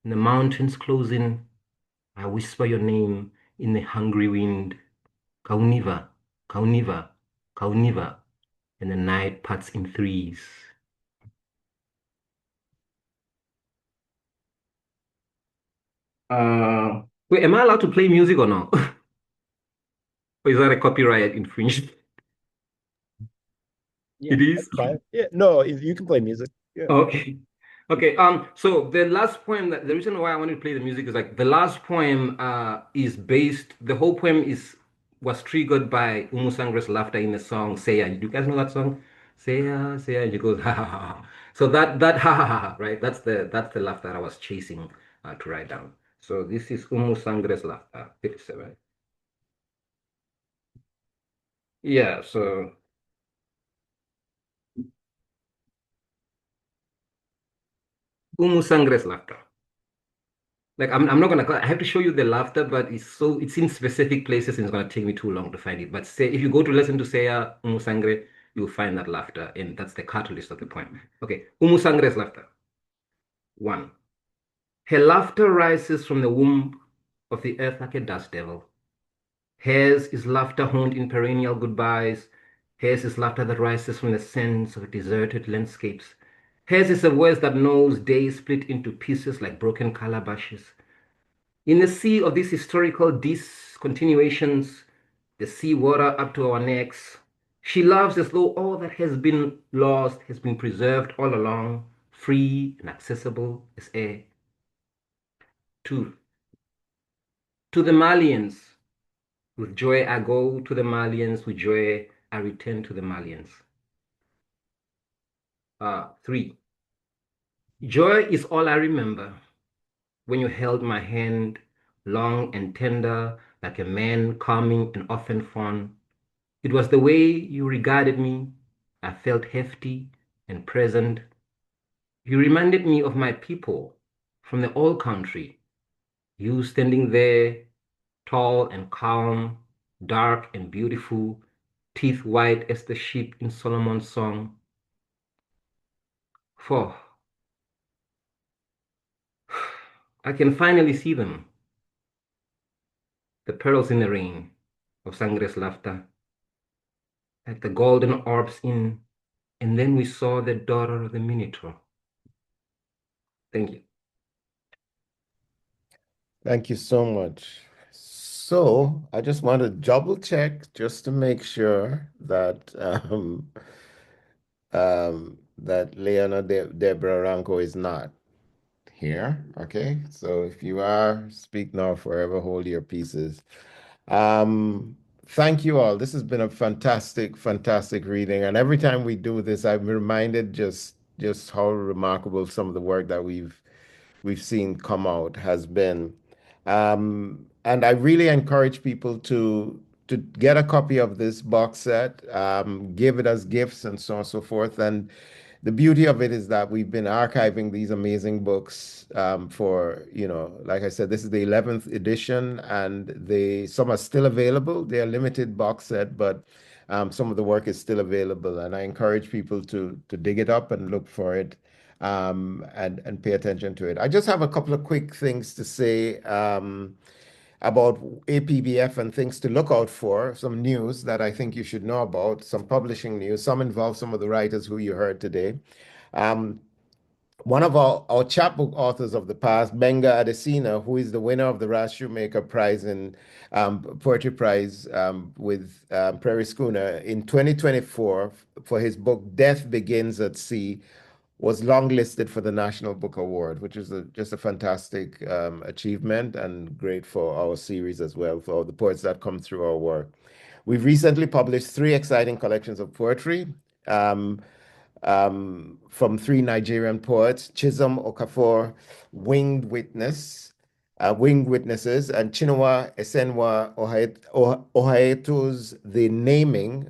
In the mountains closing, I whisper your name in the hungry wind. Kauniva, Kauniva, Kauniva, and the night parts in threes. Wait, am I allowed to play music or not? Or is that a copyright infringement? Yeah, It is? that's fine. Yeah, no, you can play music. Yeah. Okay. Okay. So the last poem the reason why I wanted to play the music is like the last poem is based, the whole poem was triggered by Umusangre's laughter in the song Seya. Do you guys know that song? Seya, Seya, and she goes ha ha ha ha. So that ha ha ha ha, right? That's the laughter I was chasing to write down. So this is Umusangre's laughter, 57. Yeah, so Umusangre's laughter. Like I'm not gonna, I have to show you the laughter, but it's in specific places and it's gonna take me too long to find it. But say if you go to listen to Seya Umusangre, you'll find that laughter, and that's the catalyst of the poem. Okay, Umusangre's laughter. 1. Her laughter rises from the womb of the earth like a dust devil. Hers is laughter honed in perennial goodbyes. Hers is laughter that rises from the sands of deserted landscapes. Hers is a voice that knows days split into pieces like broken calabashes. In the sea of these historical discontinuations, the sea water up to our necks, she loves as though all that has been lost has been preserved all along, free and accessible as air. 2. To the Malians, with joy I go to the Malians, with joy I return to the Malians. 3. Joy is all I remember when you held my hand, long and tender, like a man calming an orphan fawn. It was the way you regarded me. I felt hefty and present. You reminded me of my people from the old country. You standing there, tall and calm, dark and beautiful, teeth white as the sheep in Solomon's song. 4. I can finally see them. The pearls in the rain of Sangre's laughter, like the golden orbs in, and then we saw the daughter of the Minotaur. Thank you. Thank you so much. So I just want to double check just to make sure that that Leano Debra Ranko is not here. Okay, so if you are, speak now, forever hold your pieces. Thank you all. This has been a fantastic, fantastic reading. And every time we do this, I'm reminded just how remarkable some of the work that we've seen come out has been. And I really encourage people to get a copy of this box set, give it as gifts and so on and so forth. And the beauty of it is that we've been archiving these amazing books for, like I said, this is the 11th edition, and some are still available. They're a limited box set, but some of the work is still available. And I encourage people to dig it up and look for it. And pay attention to it. I just have a couple of quick things to say. about APBF and things to look out for, some news that I think you should know about, some publishing news. Some involve some of the writers who you heard today. One of our chapbook authors of the past, Benga Adesina, who is the winner of the Ras Shoemaker Prize in Poetry Prize with Prairie Schooner in 2024 for his book Death Begins at Sea, was longlisted for the National Book Award, which is just a fantastic achievement and great for our series as well, for all the poets that come through our work. We've recently published 3 exciting collections of poetry. From 3 Nigerian poets, Chisom Okafor, Winged Witnesses, and Chinua Esenwa Ohaeto's The Naming,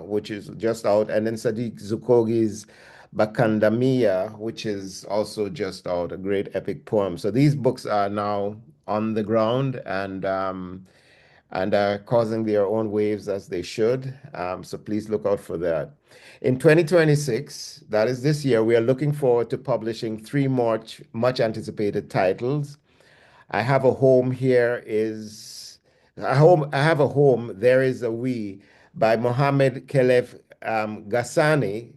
which is just out, and then Sadiq Zukogi's Bakandamia, which is also just out, a great epic poem. So these books are now on the ground and are causing their own waves as they should. So please look out for that. In 2026, that is this year, we are looking forward to publishing 3 more much anticipated titles. I Have a Home Here is I have a home, There is a We by Mohammed Khelef Ghassani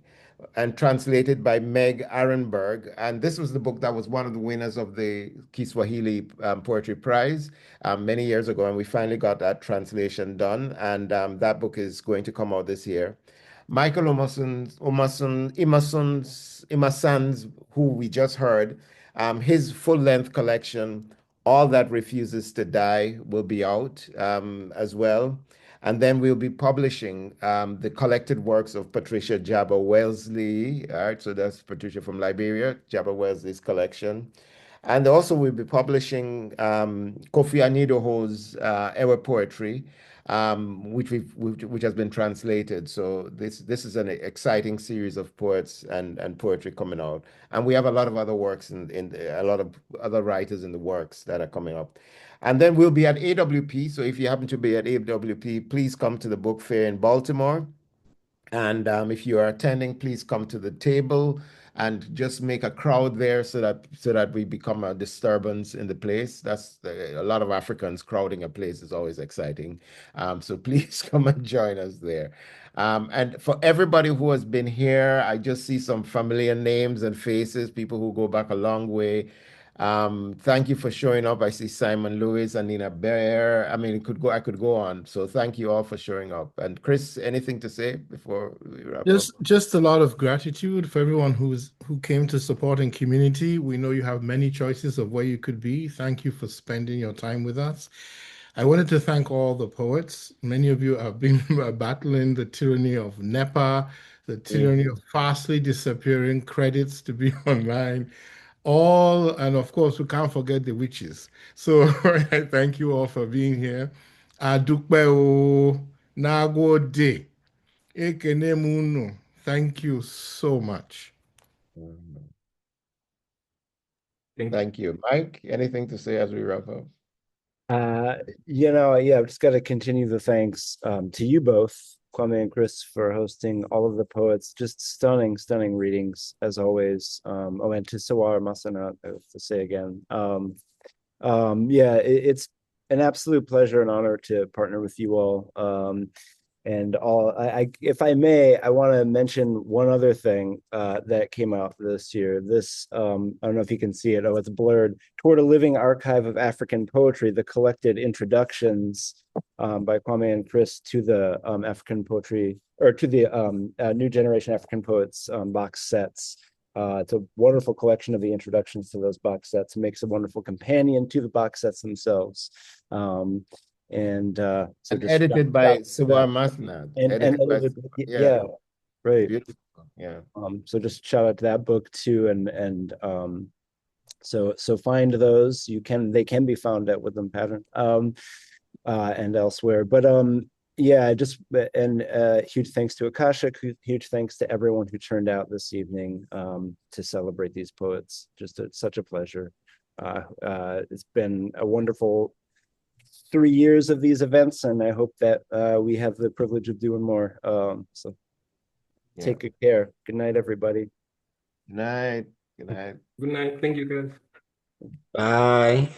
and translated by Meg Arenberg. And this was the book that was one of the winners of the Kiswahili Poetry Prize many years ago. And we finally got that translation done. And that book is going to come out this year. Michael Imossan's, who we just heard, his full-length collection, All That Refuses to Die, will be out as well. And then we'll be publishing the collected works of Patricia Jabba Wellesley. All right, so that's Patricia from Liberia, Jabba Wellesley's collection. And also we'll be publishing Kofi Anidoho's Ewe Poetry, which has been translated. So this is an exciting series of poets and poetry coming out. And we have a lot of other works in a lot of other writers in the works that are coming up. And then we'll be at AWP. So if you happen to be at AWP, please come to the book fair in Baltimore. And if you are attending, please come to the table and just make a crowd there so that we become a disturbance in the place. That's a lot of Africans crowding a place is always exciting. So please come and join us there. And for everybody who has been here, I just see some familiar names and faces, people who go back a long way. Thank you for showing up. I see Simon Lewis and Nina Bear. I mean, I could go on. So thank you all for showing up. And Chris, anything to say before we wrap up? Just a lot of gratitude for everyone who came to supporting community. We know you have many choices of where you could be. Thank you for spending your time with us. I wanted to thank all the poets. Many of you have been battling the tyranny of NEPA, the tyranny of fastly disappearing credits to be online. And of course, we can't forget the witches. So I thank you all for being here. Adukpe o, nagode, ekene munu. Thank you so much. Thank you. Mike, anything to say as we wrap up? I've just got to continue the thanks to you both, Kwame and Chris, for hosting all of the poets. Just stunning readings as always. And to Sawar Masana, I have to say again. It's an absolute pleasure and honor to partner with you all. If I may, I want to mention one other thing that came out this year. This, I don't know if you can see it. Oh, it's blurred. Toward a Living Archive of African Poetry, the collected introductions by Kwame and Chris to the African poetry, or to the New Generation African Poets box sets. It's a wonderful collection of the introductions to those box sets. It makes a wonderful companion to the box sets themselves. And edited by Sawar Masnad. Right. Beautiful. Yeah. So just shout out to that book too, so find those. They can be found at Woodland Pattern and elsewhere. But huge thanks to Akashic, huge thanks to everyone who turned out this evening to celebrate these poets. Such a pleasure. It's been a wonderful 3 years of these events, and I hope that we have the privilege of doing more. Take good care. Good night, everybody. Good night. Good night. Good night. Thank you, guys. Bye.